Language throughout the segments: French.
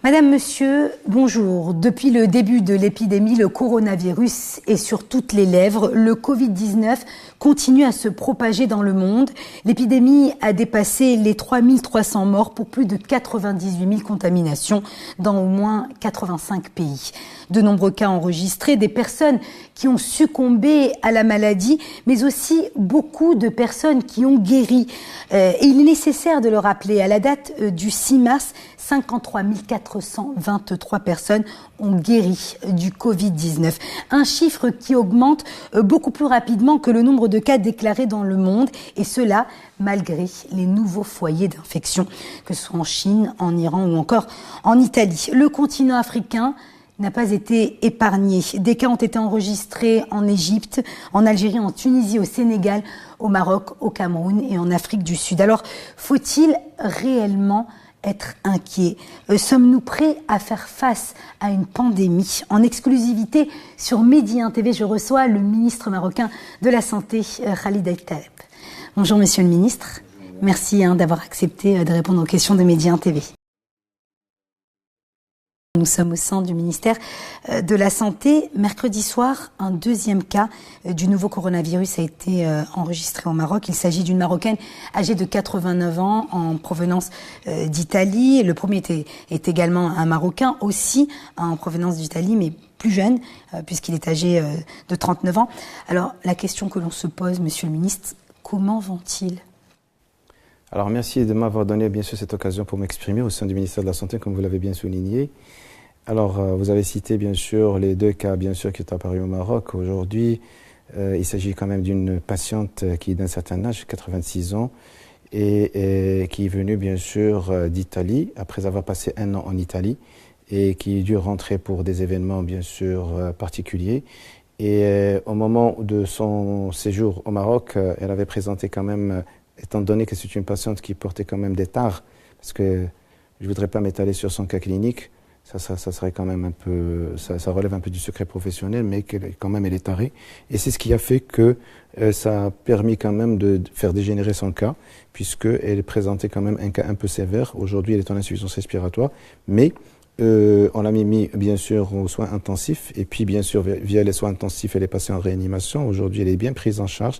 Madame, monsieur, bonjour. Depuis le début de l'épidémie, le coronavirus est sur toutes les lèvres. Le Covid-19 continue à se propager dans le monde. L'épidémie a dépassé les 3300 morts pour plus de 98 000 contaminations dans au moins 85 pays. De nombreux cas enregistrés, des personnes qui ont succombé à la maladie, mais aussi beaucoup de personnes qui ont guéri. Et il est nécessaire de le rappeler, à la date du 6 mars, 53 423 personnes ont guéri du Covid-19. Un chiffre qui augmente beaucoup plus rapidement que le nombre de cas déclarés dans le monde, et cela malgré les nouveaux foyers d'infection, que ce soit en Chine, en Iran ou encore en Italie. Le continent africain n'a pas été épargné. Des cas ont été enregistrés en Égypte, en Algérie, en Tunisie, au Sénégal, au Maroc, au Cameroun et en Afrique du Sud. Alors, faut-il réellement être inquiet? Sommes-nous prêts à faire face à une pandémie? En exclusivité sur Medi 1 TV, je reçois le ministre marocain de la Santé, Khalid El-Taeb. Bonjour Monsieur le ministre, merci d'avoir accepté de répondre aux questions de Medi 1 TV. Nous sommes au sein du ministère de la Santé. Mercredi soir, un deuxième cas du nouveau coronavirus a été enregistré au Maroc. Il s'agit d'une Marocaine âgée de 89 ans en provenance d'Italie. Le premier est également un Marocain aussi en provenance d'Italie, mais plus jeune, puisqu'il est âgé de 39 ans. Alors, la question que l'on se pose, Monsieur le ministre, comment vont-ils ? Alors, merci de m'avoir donné, bien sûr, cette occasion pour m'exprimer au sein du ministère de la Santé, comme vous l'avez bien souligné. Alors, vous avez cité, bien sûr, les deux cas, bien sûr, qui sont apparus au Maroc. Aujourd'hui, il s'agit quand même d'une patiente qui est d'un certain âge, 86 ans, et qui est venue, bien sûr, d'Italie, après avoir passé 1 an en Italie, et qui a dû rentrer pour des événements, bien sûr, particuliers. Et au moment de son séjour au Maroc, elle avait présenté quand même, étant donné que c'est une patiente qui portait quand même des tares, parce que je ne voudrais pas m'étaler sur son cas clinique, ça serait quand même un peu, ça relève un peu du secret professionnel, mais quand même elle est tarée. Et c'est ce qui a fait que ça a permis quand même de faire dégénérer son cas, puisqu'elle présentait quand même un cas un peu sévère. Aujourd'hui, elle est en insuffisance respiratoire, mais on l'a mis bien sûr aux soins intensifs, et puis bien sûr via les soins intensifs, elle est passée en réanimation. Aujourd'hui, elle est bien prise en charge.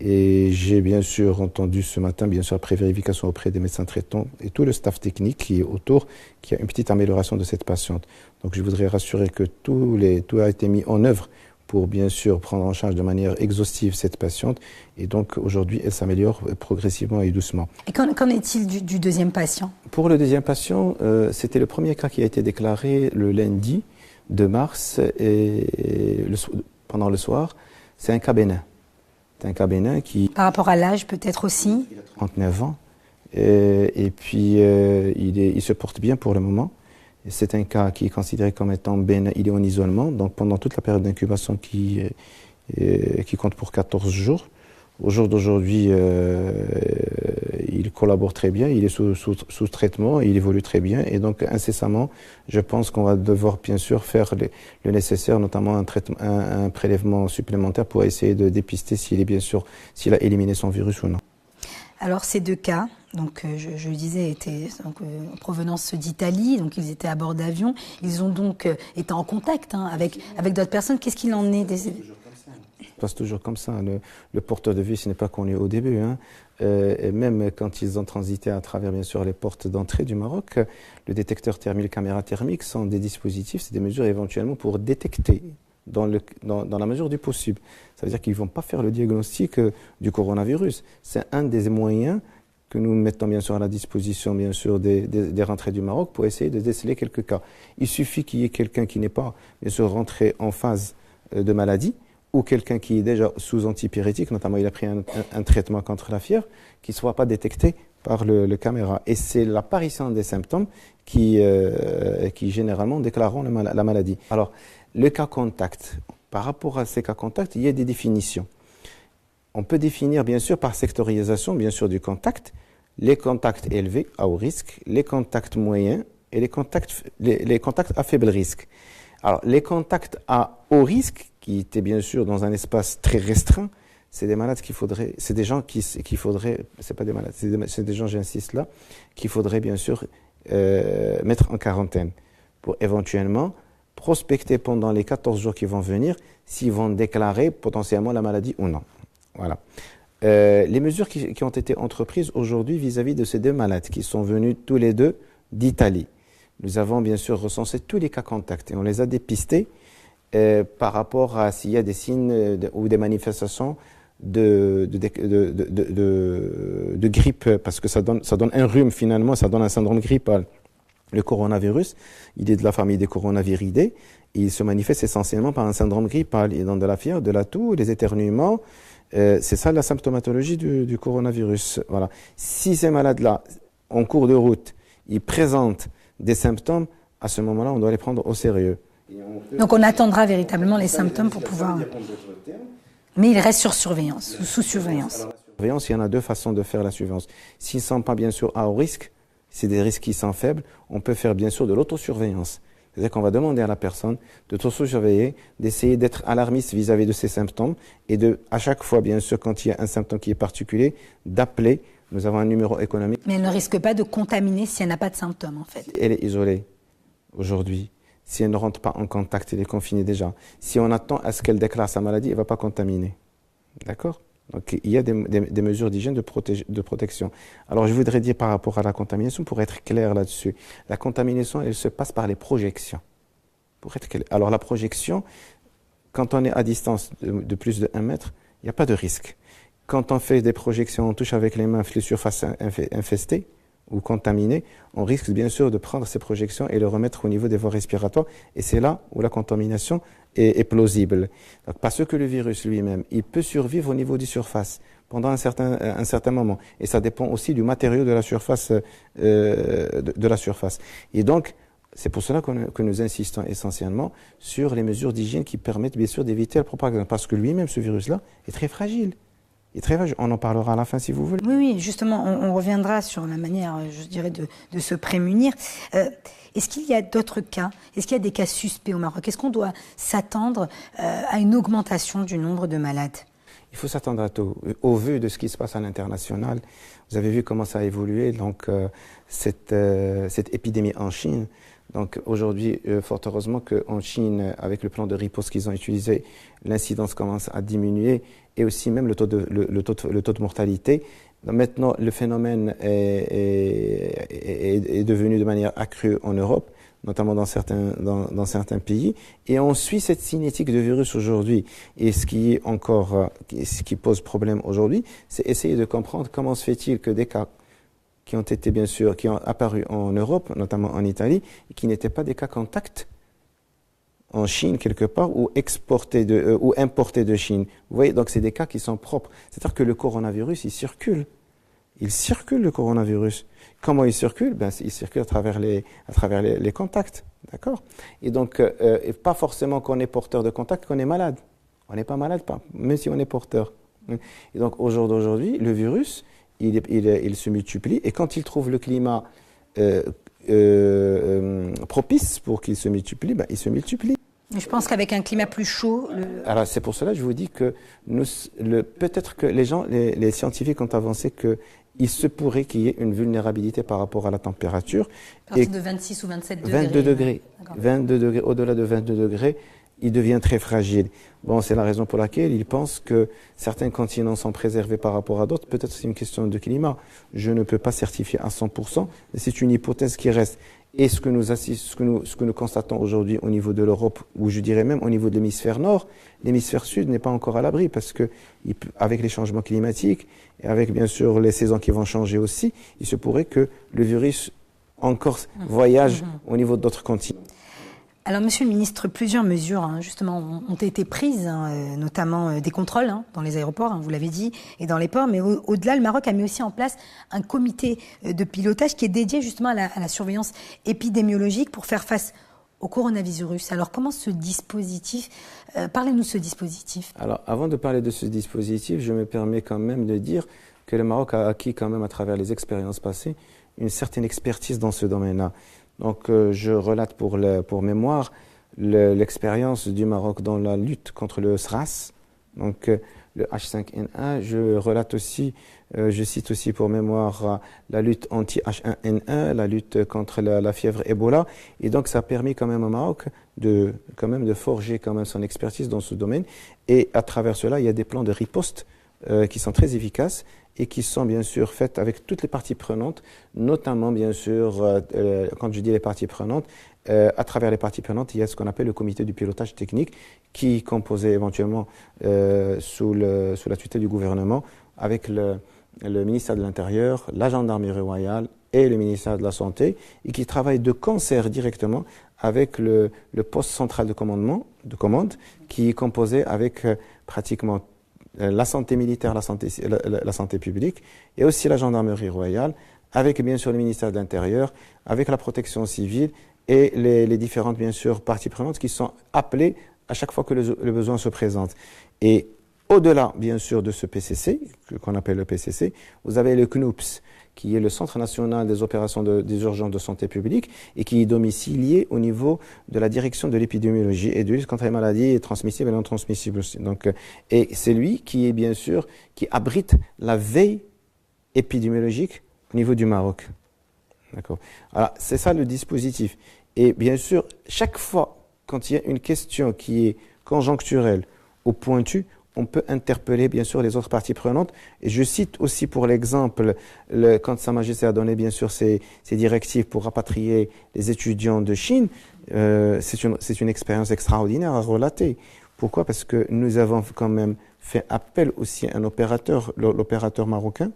Et j'ai bien sûr entendu ce matin, bien sûr, après vérification auprès des médecins traitants et tout le staff technique qui est autour, qu'il y a une petite amélioration de cette patiente. Donc je voudrais rassurer que tout a été mis en œuvre pour bien sûr prendre en charge de manière exhaustive cette patiente. Et donc aujourd'hui, elle s'améliore progressivement et doucement. Et qu'en est-il du deuxième patient? Pour le deuxième patient, c'était le premier cas qui a été déclaré le lundi 2 mars pendant le soir. C'est un cas bénin. C'est un cas bénin qui... Par rapport à l'âge peut-être aussi? Il a 39 ans. Et puis il se porte bien pour le moment. C'est un cas qui est considéré comme étant bénin. Il est en isolement, donc pendant toute la période d'incubation qui compte pour 14 jours. Au jour d'aujourd'hui, il collabore très bien, il est sous traitement, il évolue très bien. Et donc incessamment, je pense qu'on va devoir bien sûr faire le nécessaire, notamment un prélèvement supplémentaire pour essayer de dépister s'il a éliminé son virus ou non. Alors ces deux cas, donc je disais, étaient en provenance d'Italie, donc ils étaient à bord d'avion. Ils ont donc été en contact avec d'autres personnes. Qu'est-ce qu'il en est des... Ça passe toujours comme ça. Le porteur de virus n'est pas connu au début. Et même quand ils ont transité à travers, bien sûr, les portes d'entrée du Maroc, le détecteur thermique, la caméra thermique sont des dispositifs, c'est des mesures éventuellement pour détecter dans la mesure du possible. Ça veut dire qu'ils ne vont pas faire le diagnostic du coronavirus. C'est un des moyens que nous mettons bien sûr à la disposition bien sûr des rentrées du Maroc pour essayer de déceler quelques cas. Il suffit qu'il y ait quelqu'un qui n'est pas bien sûr rentré en phase de maladie, ou quelqu'un qui est déjà sous antipyrétique, notamment il a pris un traitement contre la fièvre, qui ne soit pas détecté par le caméra. Et c'est l'apparition des symptômes qui généralement déclareront la maladie. Alors, le cas contact, par rapport à ces cas contacts, il y a des définitions. On peut définir bien sûr par sectorisation bien sûr du contact, les contacts élevés à haut risque, les contacts moyens et les contacts à faible risque. Alors, les contacts à haut risque, qui étaient bien sûr dans un espace très restreint, c'est des malades c'est des gens qu'il faudrait, c'est pas des malades, c'est des gens, j'insiste là, qu'il faudrait bien sûr mettre en quarantaine pour éventuellement prospecter pendant les 14 jours qui vont venir s'ils vont déclarer potentiellement la maladie ou non. Voilà. Les mesures qui ont été entreprises aujourd'hui vis-à-vis de ces deux malades qui sont venus tous les deux d'Italie. Nous avons bien sûr recensé tous les cas contacts et on les a dépistés par rapport à s'il y a des signes ou des manifestations de grippe, parce que ça donne un rhume finalement, ça donne un syndrome grippal. Le coronavirus, il est de la famille des coronaviridae et il se manifeste essentiellement par un syndrome grippal. Il donne de la fièvre, de la toux, des éternuements. C'est ça la symptomatologie du coronavirus. Voilà. Si ces malades-là, en cours de route, ils présentent des symptômes, à ce moment-là, on doit les prendre au sérieux. Donc on attendra véritablement les symptômes pour pouvoir... Mais il reste sur surveillance, ou sous surveillance. Alors, la surveillance, il y en a deux façons de faire la surveillance. S'ils ne sont pas bien sûr à haut risque, c'est des risques qui sont faibles, on peut faire bien sûr de l'autosurveillance. C'est-à-dire qu'on va demander à la personne de s'auto-surveiller, d'essayer d'être alarmiste vis-à-vis de ses symptômes et à chaque fois, bien sûr, quand il y a un symptôme qui est particulier, d'appeler. Nous avons un numéro économique. Mais elle ne risque pas de contaminer si elle n'a pas de symptômes, en fait. Elle est isolée aujourd'hui. Si elle ne rentre pas en contact, elle est confinée déjà. Si on attend à ce qu'elle déclare sa maladie, elle ne va pas contaminer. D'accord ? Donc, il y a des mesures d'hygiène de protection. Alors, je voudrais dire par rapport à la contamination, pour être clair là-dessus, la contamination, elle se passe par les projections. Pour être clair. Alors, la projection, quand on est à distance de plus de 1 mètre, il n'y a pas de risque. Quand on fait des projections, on touche avec les mains les surfaces infestées ou contaminées, on risque bien sûr de prendre ces projections et les remettre au niveau des voies respiratoires. Et c'est là où la contamination est plausible. Donc, parce que le virus lui-même, il peut survivre au niveau des surfaces pendant un certain moment. Et ça dépend aussi du matériau de la surface. Et donc, c'est pour cela que nous insistons essentiellement sur les mesures d'hygiène qui permettent bien sûr d'éviter la propagation. Parce que lui-même, ce virus-là, est très fragile. On en parlera à la fin si vous voulez. Oui, justement, on reviendra sur la manière, je dirais, de se prémunir. Est-ce qu'il y a d'autres cas? Est-ce qu'il y a des cas suspects au Maroc? Est-ce qu'on doit s'attendre à une augmentation du nombre de malades? Il faut s'attendre à tout. Au vu de ce qui se passe à l'international, vous avez vu comment ça a évolué, donc cette épidémie en Chine. Donc aujourd'hui, fort heureusement qu'en Chine, avec le plan de riposte qu'ils ont utilisé, l'incidence commence à diminuer et aussi même le taux de mortalité. Donc maintenant, le phénomène est devenu de manière accrue en Europe, notamment dans certains pays. Et on suit cette cinétique de virus aujourd'hui. Et ce qui pose problème aujourd'hui, c'est essayer de comprendre comment se fait-il que des cas qui ont apparu en Europe, notamment en Italie, et qui n'étaient pas des cas contacts en Chine quelque part ou importés de Chine. Vous voyez, donc c'est des cas qui sont propres. C'est-à-dire que le coronavirus, il circule. Il circule le coronavirus. Comment il circule? Il circule à travers les contacts, d'accord? Et donc, pas forcément qu'on est porteur de contact, qu'on est malade. On n'est pas malade, même si on est porteur. Et donc, au jour d'aujourd'hui, le virus, il se multiplie, et quand il trouve le climat propice pour qu'il se multiplie, il se multiplie. Je pense qu'avec un climat plus chaud... Alors c'est pour cela que je vous dis que peut-être que les scientifiques ont avancé qu'il se pourrait qu'il y ait une vulnérabilité par rapport à la température. À partir de 26 ou 27 degrés. 22 degrés. 22 degrés, au-delà de 22 degrés, il devient très fragile. Bon, c'est la raison pour laquelle ils pensent que certains continents sont préservés par rapport à d'autres. Peut-être c'est une question de climat. Je ne peux pas certifier à 100%, mais c'est une hypothèse qui reste. Et ce que nous constatons aujourd'hui au niveau de l'Europe, ou je dirais même au niveau de l'hémisphère nord, l'hémisphère sud n'est pas encore à l'abri, parce que avec les changements climatiques, et avec bien sûr les saisons qui vont changer aussi, il se pourrait que le virus encore voyage au niveau d'autres continents. Alors, Monsieur le Ministre, plusieurs mesures, justement, ont été prises, notamment des contrôles dans les aéroports, vous l'avez dit, et dans les ports. Mais au-delà, le Maroc a mis aussi en place un comité de pilotage qui est dédié justement à la surveillance épidémiologique pour faire face au coronavirus. Alors, comment ce dispositif, parlez-nous de ce dispositif. Alors, avant de parler de ce dispositif, je me permets quand même de dire que le Maroc a acquis quand même à travers les expériences passées une certaine expertise dans ce domaine-là. Donc, je relate pour mémoire l'expérience du Maroc dans la lutte contre le SRAS, donc le H5N1. Je relate aussi Je cite aussi pour mémoire la lutte anti-H1N1, la lutte contre la fièvre Ebola. Et donc, ça a permis quand même au Maroc de forger quand même son expertise dans ce domaine. Et à travers cela, il y a des plans de riposte qui sont très efficaces et qui sont bien sûr faits avec toutes les parties prenantes, notamment bien sûr, quand je dis les parties prenantes, à travers les parties prenantes, il y a ce qu'on appelle le comité du pilotage technique qui est composé éventuellement sous la tutelle du gouvernement avec le ministère de l'Intérieur, la gendarmerie royale et le ministère de la Santé et qui travaille de concert directement avec le poste central de commande qui est composé avec pratiquement la santé militaire, la santé publique et aussi la gendarmerie royale, avec bien sûr le ministère de l'Intérieur, avec la protection civile et les différentes bien sûr parties prenantes qui sont appelées à chaque fois que le besoin se présente. Et au-delà bien sûr de ce PCC, qu'on appelle le PCC, vous avez le CNOUPS, qui est le Centre national des opérations des urgences de santé publique et qui est domicilié au niveau de la direction de l'épidémiologie et de lutte contre les maladies transmissibles et non transmissibles aussi. Donc, et c'est lui qui est bien sûr, qui abrite la veille épidémiologique au niveau du Maroc. D'accord. Alors, c'est ça le dispositif. Et bien sûr, chaque fois, quand il y a une question qui est conjoncturelle ou pointue, on peut interpeller bien sûr les autres parties prenantes. Et je cite aussi pour l'exemple, quand Sa Majesté a donné bien sûr ses directives pour rapatrier les étudiants de Chine, c'est une expérience extraordinaire à relater. Pourquoi? Parce que nous avons quand même fait appel aussi à un opérateur, l'opérateur marocain,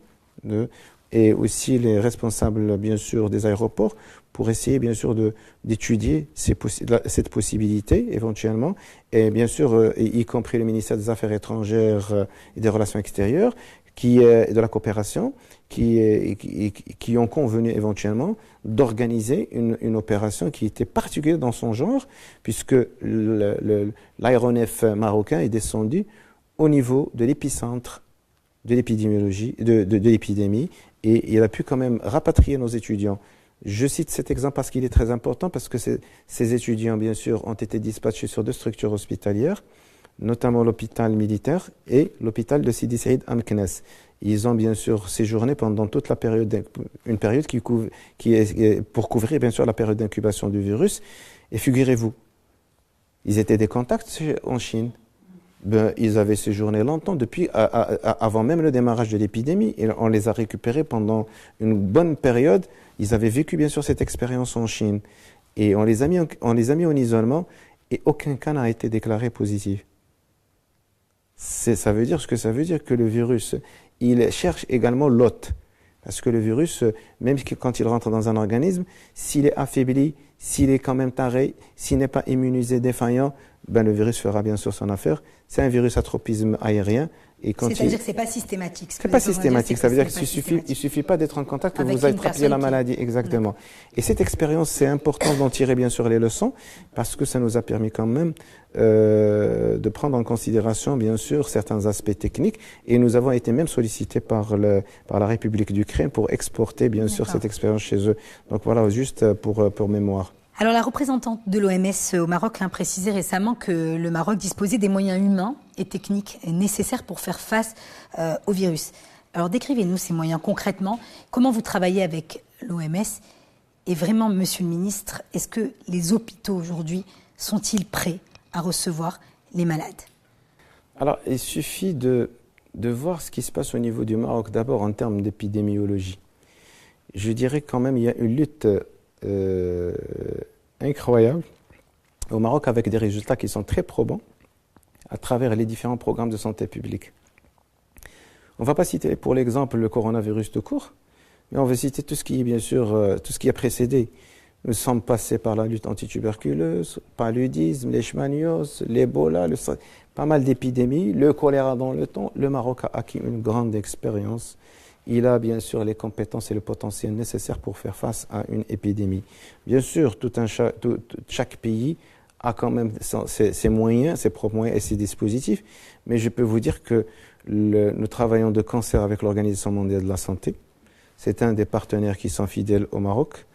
et aussi les responsables bien sûr des aéroports pour essayer bien sûr d'étudier cette possibilité éventuellement et bien sûr y compris le ministère des Affaires étrangères et des Relations extérieures de la coopération qui ont convenu éventuellement d'organiser une opération qui était particulière dans son genre puisque l'aéronef marocain est descendu au niveau de l'épicentre de l'épidémiologie, de l'épidémie et il a pu quand même rapatrier nos étudiants. Je cite cet exemple parce qu'il est très important, parce que ces étudiants, bien sûr, ont été dispatchés sur 2 structures hospitalières, notamment l'hôpital militaire et l'hôpital de Sidi Saïd Amknes. Ils ont bien sûr séjourné pendant toute la période, une période qui est pour couvrir bien sûr la période d'incubation du virus. Et figurez-vous, ils étaient des contacts en Chine. Ils avaient séjourné longtemps, depuis avant même le démarrage de l'épidémie. Et on les a récupérés pendant une bonne période. Ils avaient vécu bien sûr cette expérience en Chine. Et on les a mis en isolement et aucun cas n'a été déclaré positif. Ça veut dire ce que ça veut dire, que le virus, il cherche également l'hôte. Parce que le virus, même quand il rentre dans un organisme, s'il est affaibli, s'il est quand même taré, s'il n'est pas immunisé, défaillant, le virus fera bien sûr son affaire. C'est un virus à tropisme aérien. C'est-à-dire que ce n'est pas systématique. C'est pas systématique. Ça veut dire qu'il suffit pas d'être en contact que vous attrapiez la maladie. Exactement. Et cette expérience, c'est important d'en tirer bien sûr les leçons parce que ça nous a permis quand même de prendre en considération bien sûr certains aspects techniques. Et nous avons été même sollicités par la République d'Ukraine pour exporter bien sûr cette expérience chez eux. Donc voilà, juste pour mémoire. Alors la représentante de l'OMS au Maroc a précisé récemment que le Maroc disposait des moyens humains et techniques nécessaires pour faire face au virus. Alors décrivez-nous ces moyens concrètement. Comment vous travaillez avec l'OMS? Et vraiment, Monsieur le Ministre, est-ce que les hôpitaux aujourd'hui sont-ils prêts à recevoir les malades? Alors il suffit de voir ce qui se passe au niveau du Maroc d'abord en termes d'épidémiologie. Je dirais quand même il y a une lutte incroyable au Maroc avec des résultats qui sont très probants à travers les différents programmes de santé publique. On ne va pas citer pour l'exemple le coronavirus de court, mais on va citer tout ce qui est bien sûr tout ce qui a précédé. Nous sommes passés par la lutte antituberculeuse, paludisme, leishmaniose, l'Ebola, pas mal d'épidémies, le choléra dans le temps. Le Maroc a acquis une grande expérience. Il a bien sûr les compétences et le potentiel nécessaires pour faire face à une épidémie. Bien sûr, chaque pays a quand même ses moyens, ses propres moyens et ses dispositifs, mais je peux vous dire que nous travaillons de concert avec l'Organisation mondiale de la santé. C'est un des partenaires qui sont fidèles au Maroc.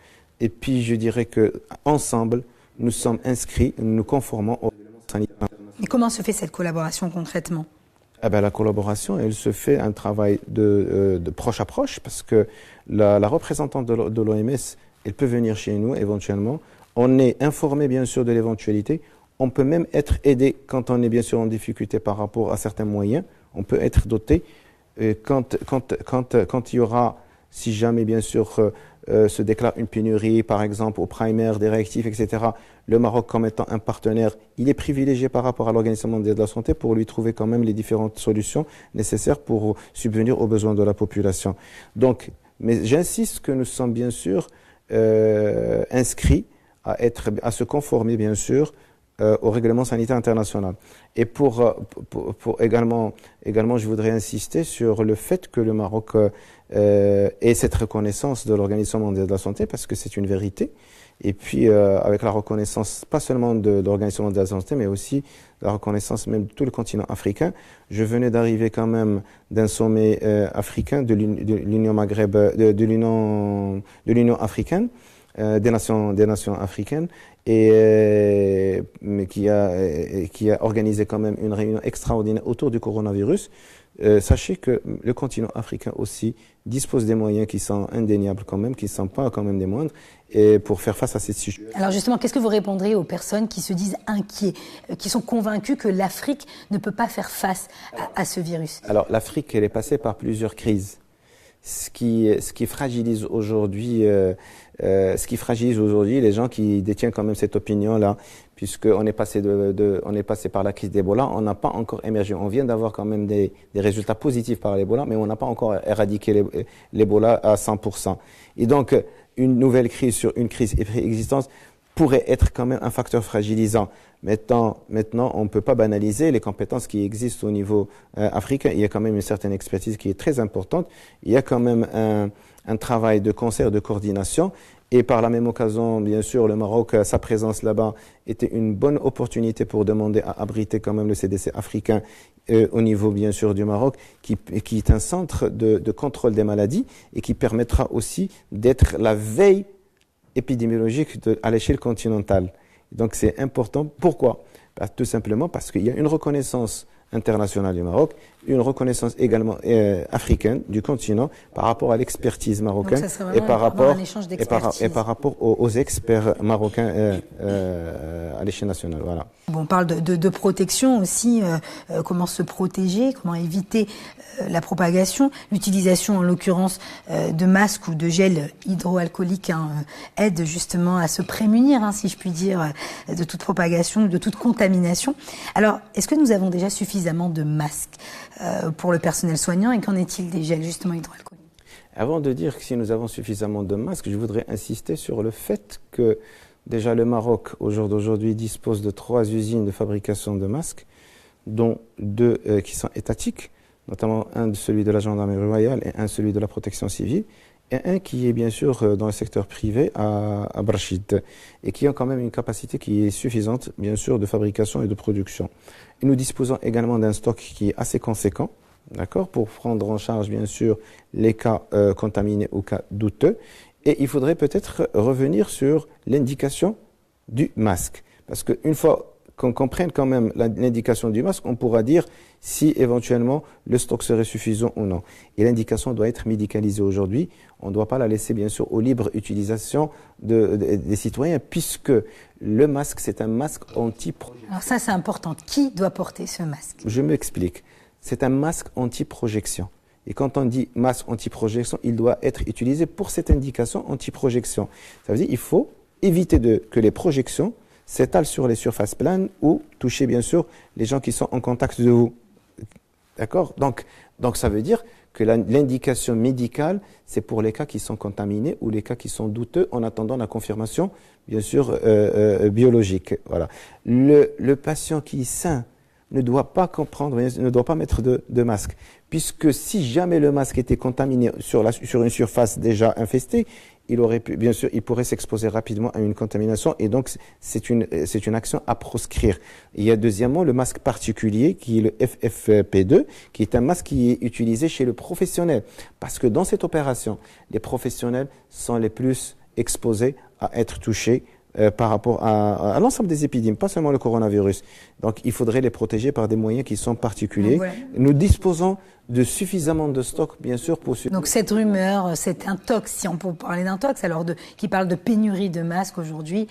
Et puis je dirais qu'ensemble, nous sommes inscrits, nous nous conformons aux règlements sanitaires. Et comment se fait cette collaboration concrètement? Eh ben, la collaboration, elle se fait un travail de proche à proche parce que la représentante de l'OMS, elle peut venir chez nous éventuellement. On est informé bien sûr de l'éventualité. On peut même être aidé quand on est bien sûr en difficulté par rapport à certains moyens. On peut être doté quand il y aura, si jamais bien sûr se déclare une pénurie, par exemple au primaire, des réactifs, etc. Le Maroc, comme étant un partenaire, il est privilégié par rapport à l'Organisation mondiale de la santé pour lui trouver quand même les différentes solutions nécessaires pour subvenir aux besoins de la population. Donc, mais j'insiste que nous sommes bien sûr inscrits à se conformer bien sûr au règlement sanitaire international. Et pour également, je voudrais insister sur le fait que le Maroc ait cette reconnaissance de l'Organisation mondiale de la santé, parce que c'est une vérité. Et puis, avec la reconnaissance, pas seulement de l'Organisation mondiale de la santé, mais aussi la reconnaissance même de tout le continent africain. Je venais d'arriver quand même d'un sommet africain de l'Union Maghreb, de l'Union africaine, des nations africaines, et qui a organisé quand même une réunion extraordinaire autour du coronavirus. Sachez que le continent africain aussi dispose des moyens qui sont indéniables quand même, qui ne sont pas quand même des moindres, et pour faire face à cette situation. Alors justement, qu'est-ce que vous répondrez aux personnes qui se disent inquiets, qui sont convaincues que l'Afrique ne peut pas faire face à ce virus? Alors l'Afrique, elle est passée par plusieurs crises. Ce qui fragilise aujourd'hui les gens qui détiennent quand même cette opinion-là, puisqu'on est passé on est passé par la crise d'Ebola, on n'a pas encore émergé. On vient d'avoir quand même des résultats positifs par l'Ebola, mais on n'a pas encore éradiqué l'Ebola à 100%. Et donc, une nouvelle crise sur une crise préexistante pourrait être quand même un facteur fragilisant. Maintenant, on ne peut pas banaliser les compétences qui existent au niveau africain. Il y a quand même une certaine expertise qui est très importante. Il y a quand même un travail de concert, de coordination. Et par la même occasion, bien sûr, le Maroc, sa présence là-bas était une bonne opportunité pour demander à abriter quand même le CDC africain au niveau, bien sûr, du Maroc, qui est un centre de contrôle des maladies et qui permettra aussi d'être la veille épidémiologique à l'échelle continentale. Donc c'est important. Pourquoi? Tout simplement parce qu'il y a une reconnaissance internationale du Maroc, une reconnaissance également africaine du continent par rapport à l'expertise marocaine et par rapport aux experts marocains à l'échelle nationale. Voilà. Bon, on parle de protection aussi, comment se protéger, comment éviter la propagation, en l'occurrence de masques ou de gel hydroalcoolique aide justement à se prémunir, si je puis dire, de toute propagation, de toute contamination. Alors, est-ce que nous avons déjà suffisamment de masques pour le personnel soignant et qu'en est-il des gels justement hydroalcooliques? Avant de dire que si nous avons suffisamment de masques, je voudrais insister sur le fait que déjà le Maroc, au jour d'aujourd'hui, dispose de 3 usines de fabrication de masques, dont 2 qui sont étatiques, notamment celui de la gendarmerie royale et celui de la protection civile, et un qui est bien sûr dans le secteur privé à Brachid, et qui a quand même une capacité qui est suffisante, bien sûr, de fabrication et de production. Et nous disposons également d'un stock qui est assez conséquent, d'accord, pour prendre en charge, bien sûr, les cas contaminés ou cas douteux. Et il faudrait peut-être revenir sur l'indication du masque. Parce qu'une fois qu'on comprenne quand même l'indication du masque, on pourra dire si éventuellement le stock serait suffisant ou non. Et l'indication doit être médicalisée aujourd'hui. On ne doit pas la laisser bien sûr aux libre utilisation des citoyens, puisque le masque, c'est un masque anti-projection. Alors ça, c'est important. Qui doit porter ce masque? Je m'explique. C'est un masque anti-projection. Et quand on dit masque anti-projection, il doit être utilisé pour cette indication anti-projection. Ça veut dire qu'il faut éviter que les projections s'étalent sur les surfaces planes ou toucher bien sûr les gens qui sont en contact de vous. D'accord? Donc ça veut dire que l'indication médicale, c'est pour les cas qui sont contaminés ou les cas qui sont douteux en attendant la confirmation, bien sûr, biologique. Voilà. Le patient qui est sain ne doit pas ne doit pas mettre de masque. Puisque si jamais le masque était contaminé sur une surface déjà infestée, il pourrait s'exposer rapidement à une contamination et donc c'est une action à proscrire. Il y a deuxièmement le masque particulier qui est le FFP2, qui est un masque qui est utilisé chez le professionnel. Parce que dans cette opération, les professionnels sont les plus exposés à être touchés par rapport à l'ensemble des épidémies, pas seulement le coronavirus. Donc, il faudrait les protéger par des moyens qui sont particuliers. Ouais. Nous disposons de suffisamment de stocks, bien sûr, pour... Donc, cette rumeur, cet intox, si on peut parler d'intox, alors qui parle de pénurie de masques aujourd'hui,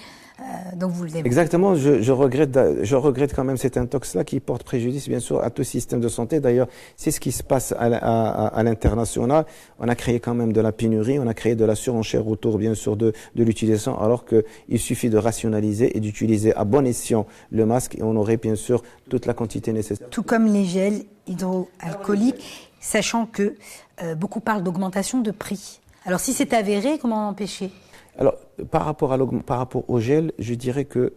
donc vous le démontrez. Exactement, je regrette quand même cet intox-là qui porte préjudice, bien sûr, à tout système de santé. D'ailleurs, c'est ce qui se passe à l'international. On a créé quand même de la pénurie, on a créé de la surenchère autour, bien sûr, de l'utilisation, alors qu'il suffit de rationaliser et d'utiliser à bon escient le masque et on aurait, bien sûr, toute la quantité nécessaire. Tout comme les gels hydroalcooliques, sachant que beaucoup parlent d'augmentation de prix. Alors, si c'est avéré, comment empêcher ? Alors, par rapport au gel, je dirais que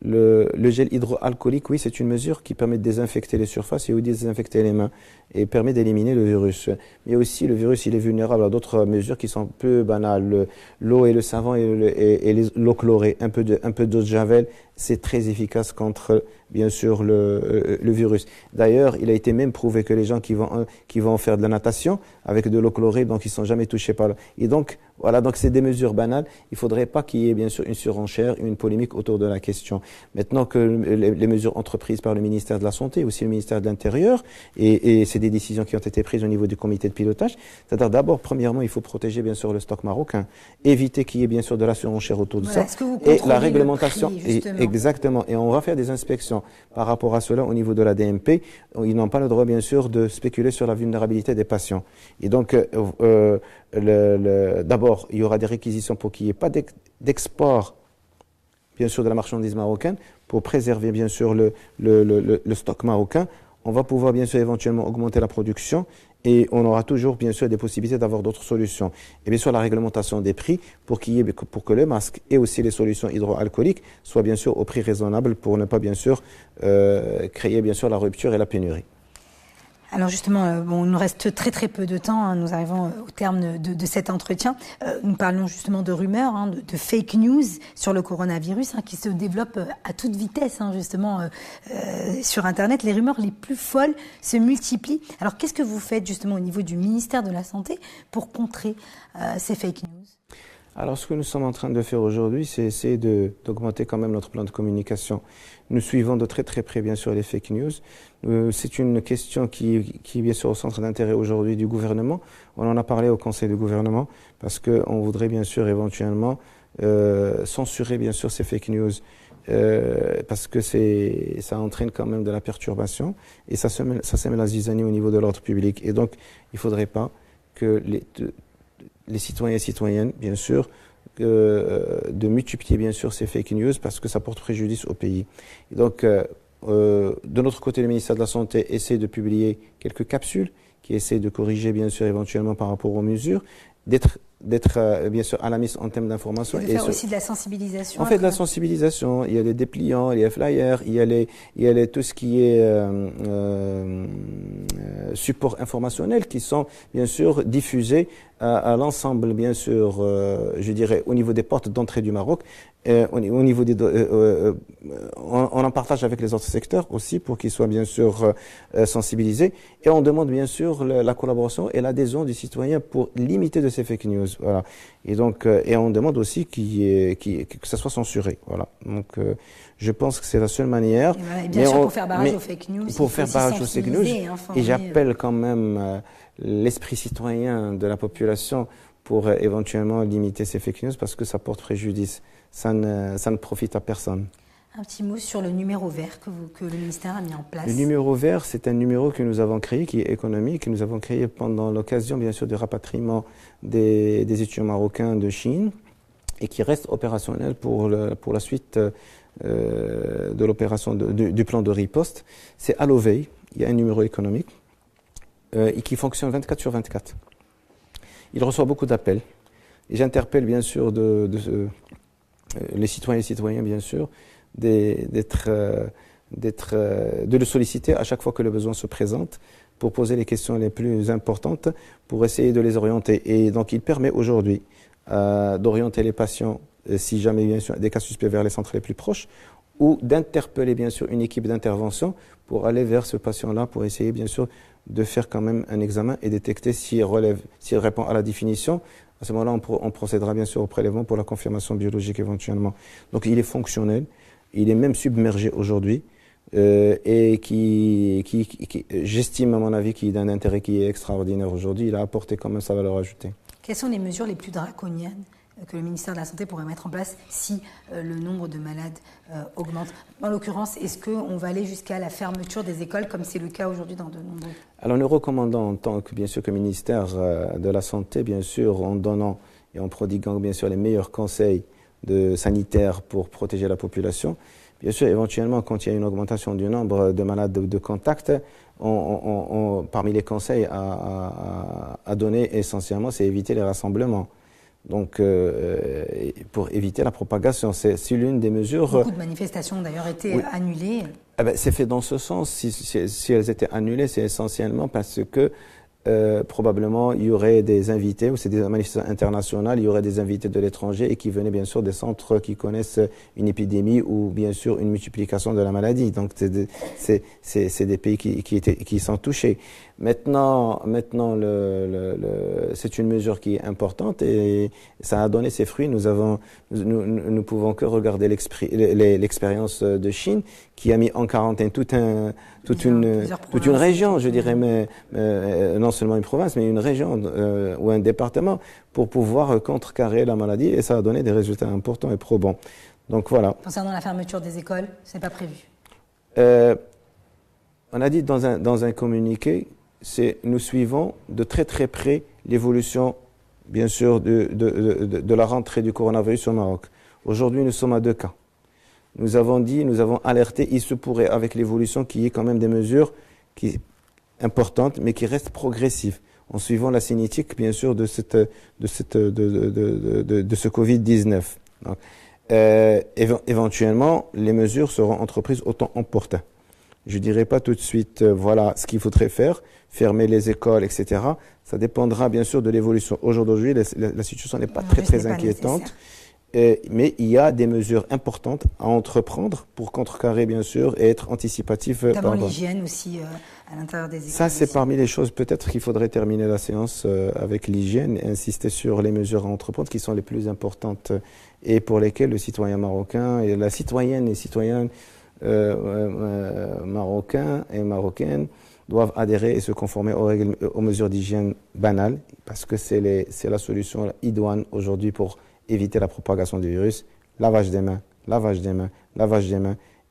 le gel hydroalcoolique, oui, c'est une mesure qui permet de désinfecter les surfaces et de désinfecter les mains et permet d'éliminer le virus. Mais aussi, le virus, il est vulnérable à d'autres mesures qui sont peu banales. L'eau et le savon et l'eau chlorée, un peu d'eau de javel, c'est très efficace contre, bien sûr, le virus. D'ailleurs, il a été même prouvé que les gens qui vont faire de la natation avec de l'eau chlorée, donc ils sont jamais touchés par et donc, voilà, donc c'est des mesures banales. Il faudrait pas qu'il y ait, bien sûr, une surenchère, une polémique autour de la question. Maintenant que les mesures entreprises par le ministère de la Santé, aussi le ministère de l'Intérieur, et c'est des décisions qui ont été prises au niveau du comité de pilotage, c'est-à-dire d'abord, premièrement, il faut protéger, bien sûr, le stock marocain, éviter qu'il y ait, bien sûr, de la surenchère autour de ça. Et la réglementation, exactement. Et on va faire des inspections par rapport à cela au niveau de la DMP. Ils n'ont pas le droit, bien sûr, de spéculer sur la vulnérabilité des patients. Et donc, d'abord, il y aura des réquisitions pour qu'il n'y ait pas d'export, bien sûr, de la marchandise marocaine, pour préserver, bien sûr, le stock marocain. On va pouvoir, bien sûr, éventuellement augmenter la production et on aura toujours, bien sûr, des possibilités d'avoir d'autres solutions. Et bien sûr, la réglementation des prix pour que le masque et aussi les solutions hydroalcooliques soient, bien sûr, au prix raisonnable pour ne pas, bien sûr, créer, bien sûr, la rupture et la pénurie. Alors justement, il nous reste très peu de temps, hein, nous arrivons au terme de cet entretien. Nous parlons justement de rumeurs, hein, de fake news sur le coronavirus, hein, qui se développent à toute vitesse, hein, justement, sur Internet. Les rumeurs les plus folles se multiplient. Alors qu'est-ce que vous faites justement au niveau du ministère de la Santé pour contrer ces fake news ? Alors, ce que nous sommes en train de faire aujourd'hui, c'est essayer d'augmenter quand même notre plan de communication. Nous suivons de très près, bien sûr, les fake news. C'est une question qui est bien sûr au centre d'intérêt aujourd'hui du gouvernement. On en a parlé au Conseil du gouvernement parce qu'on voudrait bien sûr éventuellement censurer bien sûr ces fake news. Parce que ça entraîne quand même de la perturbation et ça sème la zizanie au niveau de l'ordre public. Et donc, il ne faudrait pas que les citoyens et citoyennes, bien sûr, de multiplier, bien sûr, ces fake news parce que ça porte préjudice au pays. Et donc, de notre côté, le ministère de la Santé essaie de publier quelques capsules qui essaient de corriger, bien sûr, éventuellement par rapport aux mesures, d'être bien sûr à la mise en termes d'information. Et de faire aussi de la sensibilisation. On fait de la sensibilisation, il y a les dépliants, il y a les flyers, il y a tout ce qui est support informationnel qui sont bien sûr diffusés à l'ensemble, bien sûr, je dirais, au niveau des portes d'entrée du Maroc. Au niveau on en partage avec les autres secteurs aussi pour qu'ils soient bien sûr sensibilisés et on demande bien sûr la collaboration et l'adhésion des citoyens pour limiter de ces fake news. Voilà. Et donc et on demande aussi que ça soit censuré. Voilà. Donc je pense que c'est la seule manière. Et bien sûr pour faire barrage aux fake news. Pour faire barrage aux fake news. Et j'appelle quand même l'esprit citoyen de la population pour éventuellement limiter ces fake news parce que ça porte préjudice. Ça ne profite à personne. Un petit mot sur le numéro vert que le ministère a mis en place. Le numéro vert, c'est un numéro que nous avons créé, qui est économique, que nous avons créé pendant l'occasion, bien sûr, du rapatriement des étudiants marocains de Chine et qui reste opérationnel pour la suite de l'opération du plan de riposte. C'est à l'OVEI, il y a un numéro économique et qui fonctionne 24 sur 24. Il reçoit beaucoup d'appels. Et j'interpelle, bien sûr, les citoyens et citoyennes, bien sûr, de le solliciter à chaque fois que le besoin se présente pour poser les questions les plus importantes, pour essayer de les orienter. Et donc, il permet aujourd'hui d'orienter les patients, si jamais, bien sûr, des cas suspects vers les centres les plus proches, ou d'interpeller, bien sûr, une équipe d'intervention pour aller vers ce patient-là, pour essayer, bien sûr, de faire quand même un examen et détecter s'il répond à la définition À ce moment-là, on procédera bien sûr au prélèvement pour la confirmation biologique éventuellement. Donc il est fonctionnel, il est même submergé aujourd'hui et j'estime à mon avis qu'il a un intérêt qui est extraordinaire aujourd'hui. Il a apporté quand même sa valeur ajoutée. Quelles sont les mesures les plus draconiennes que le ministère de la Santé pourrait mettre en place si le nombre de malades augmente? En l'occurrence, est-ce qu'on va aller jusqu'à la fermeture des écoles comme c'est le cas aujourd'hui dans de nombreux? Alors nous recommandons en tant que bien sûr que ministère de la Santé, bien sûr, en donnant et en prodiguant bien sûr les meilleurs conseils sanitaires pour protéger la population. Bien sûr, éventuellement, quand il y a une augmentation du nombre de malades de contact, parmi les conseils à donner essentiellement, c'est éviter les rassemblements. Donc, pour éviter la propagation, c'est l'une des mesures. Beaucoup de manifestations ont d'ailleurs été annulées. Eh ben, c'est fait dans ce sens. Si elles étaient annulées, c'est essentiellement parce que probablement il y aurait des invités, ou c'est des manifestations internationales, il y aurait des invités de l'étranger et qui venaient bien sûr des centres qui connaissent une épidémie ou bien sûr une multiplication de la maladie. Donc c'est des pays qui sont touchés. Maintenant c'est une mesure qui est importante et ça a donné ses fruits. Nous pouvons que regarder l'expérience de Chine qui a mis en quarantaine toute une région, je dirais, mais non seulement une province, mais une région ou un département pour pouvoir contrecarrer la maladie et ça a donné des résultats importants et probants. Donc voilà. Concernant la fermeture des écoles, ce n'est pas prévu. On a dit dans un communiqué, nous suivons de très très près l'évolution, bien sûr, de la rentrée du coronavirus au Maroc. Aujourd'hui, nous sommes à 2 cas. Nous avons alerté, il se pourrait, avec l'évolution, qu'il y ait quand même des mesures importantes, mais qui restent progressives, en suivant la cinétique, bien sûr, de ce Covid-19. Donc, éventuellement, les mesures seront entreprises au temps opportun. Je dirais pas tout de suite, voilà ce qu'il faudrait faire, fermer les écoles, etc. Ça dépendra, bien sûr, de l'évolution. Aujourd'hui, la situation n'est pas très inquiétante. Mais il y a des mesures importantes à entreprendre pour contrecarrer, bien sûr, et être anticipatif. Notamment l'hygiène aussi à l'intérieur des écoles. Ça, c'est parmi les choses, peut-être qu'il faudrait terminer la séance avec l'hygiène et insister sur les mesures à entreprendre qui sont les plus importantes et pour lesquelles le citoyen marocain et la citoyenne et citoyens marocains et marocaines doivent adhérer et se conformer aux mesures d'hygiène banales parce que c'est la solution idoine aujourd'hui pour éviter la propagation du virus, lavage des mains,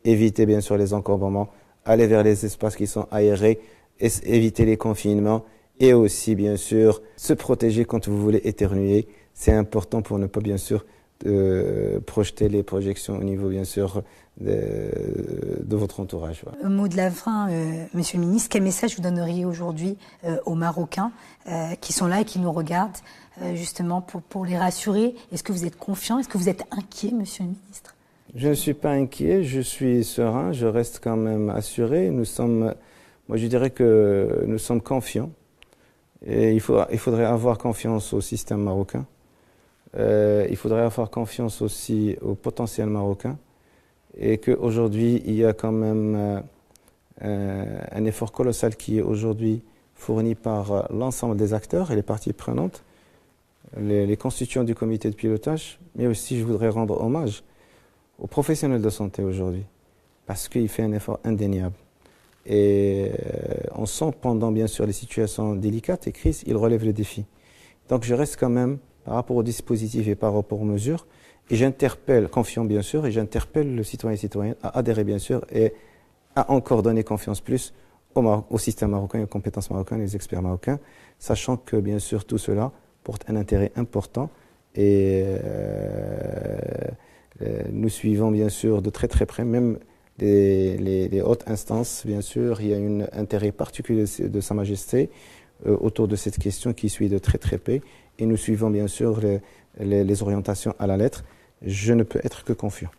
éviter bien sûr les encombrements, aller vers les espaces qui sont aérés, éviter les confinements et aussi bien sûr se protéger quand vous voulez éternuer. C'est important pour ne pas bien sûr projeter les projections au niveau bien sûr de votre entourage. Voilà. Mot de la fin, Monsieur le Ministre, quel message vous donneriez aujourd'hui aux Marocains qui sont là et qui nous regardent justement pour les rassurer? Est-ce que vous êtes confiant? Est-ce que vous êtes inquiet, Monsieur le Ministre? Je ne suis pas inquiet, je suis serein, je reste quand même assuré. Moi je dirais que nous sommes confiants et il faudrait avoir confiance au système marocain. Il faudrait avoir confiance aussi au potentiel marocain et qu'aujourd'hui il y a quand même un effort colossal qui est aujourd'hui fourni par l'ensemble des acteurs et les parties prenantes, les constituants du comité de pilotage, mais aussi je voudrais rendre hommage aux professionnels de santé aujourd'hui parce qu'il fait un effort indéniable. Et on sent pendant bien sûr les situations délicates et crises, il relève le défi. Donc je reste quand même par rapport aux dispositifs et par rapport aux mesures, et j'interpelle, confiant bien sûr, et j'interpelle le citoyen et citoyenne à adhérer bien sûr et à encore donner confiance plus au système marocain, aux compétences marocaines, les experts marocains, sachant que bien sûr tout cela porte un intérêt important et nous suivons bien sûr de très très près, même les hautes instances, bien sûr, il y a un intérêt particulier de Sa Majesté autour de cette question qui suit de très très près. Et nous suivons bien sûr les orientations à la lettre. Je ne peux être que confiant.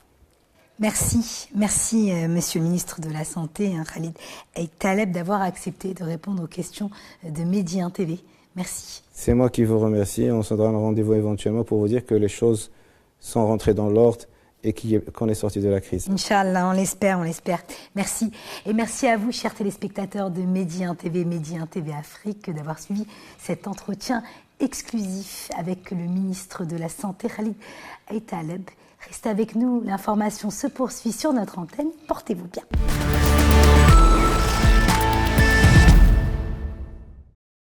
Merci, Monsieur le Ministre de la Santé, Khalid Taleb, d'avoir accepté de répondre aux questions de Medi 1 TV. Merci. C'est moi qui vous remercie. On se donne rendez-vous éventuellement pour vous dire que les choses sont rentrées dans l'ordre et qu'on est sorti de la crise. Inch'Allah, on l'espère. Merci. Et merci à vous, chers téléspectateurs de Medi 1 TV, Medi 1 TV Afrique, d'avoir suivi cet entretien exclusif avec le ministre de la Santé, Khalid Aït Taleb. Restez avec nous, l'information se poursuit sur notre antenne. Portez-vous bien.